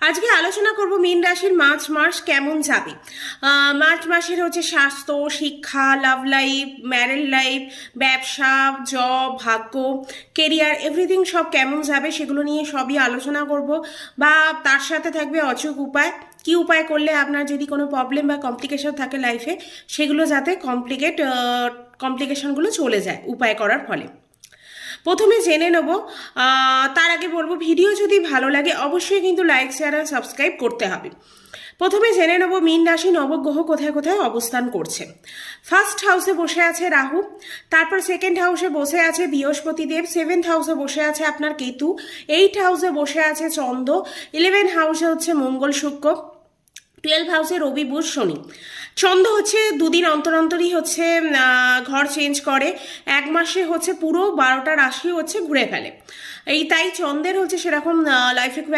আজকে আলোচনা করব মীন রাশির মার্চ মাস কেমন যাবে। মার্চ মাসের হচ্ছে স্বাস্থ্য, শিক্ষা, লাভ লাইফ, ম্যারেড লাইফ, ব্যবসা, জব, ভাগ্য, কেরিয়ার, এভরিথিং সব কেমন যাবে সেগুলো নিয়ে সবই আলোচনা করব। বা তার সাথে থাকবে অচুক উপায়, কি উপায় করলে আপনার যদি কোনো প্রবলেম বা কমপ্লিকেশন থাকে লাইফে, সেগুলো যাতে কমপ্লিকেশনগুলো চলে যায় উপায় করার ফলে। প্রথমে জেনে নেব, তার আগে বলবো ভিডিও যদি ভালো লাগে অবশ্যই কিন্তু লাইক, শেয়ার আর সাবস্ক্রাইব করতে হবে। প্রথমে জেনে নেব মীন রাশি নবগ্রহ কোথায় কোথায় অবস্থান করছে। ফার্স্ট হাউসে বসে আছে রাহু, তারপর সেকেন্ড হাউসে বসে আছে বৃহস্পতিদেব, সেভেন্থ হাউসে বসে আছে আপনার কেতু, এইট হাউসে বসে আছে চন্দ্র, 11 হাউসে হচ্ছে মঙ্গল শুক্র, 12 হাউসে রবি বুধ শনি। চন্দ্র হচ্ছে দুদিন অন্তর অন্তরই হচ্ছে ঘর চেঞ্জ করে, এক মাসে হচ্ছে পুরো 12টা রাশি হচ্ছে ঘুরে ফেলে। তাই চন্দ্রের হচ্ছে সেরকম লাইফে খুব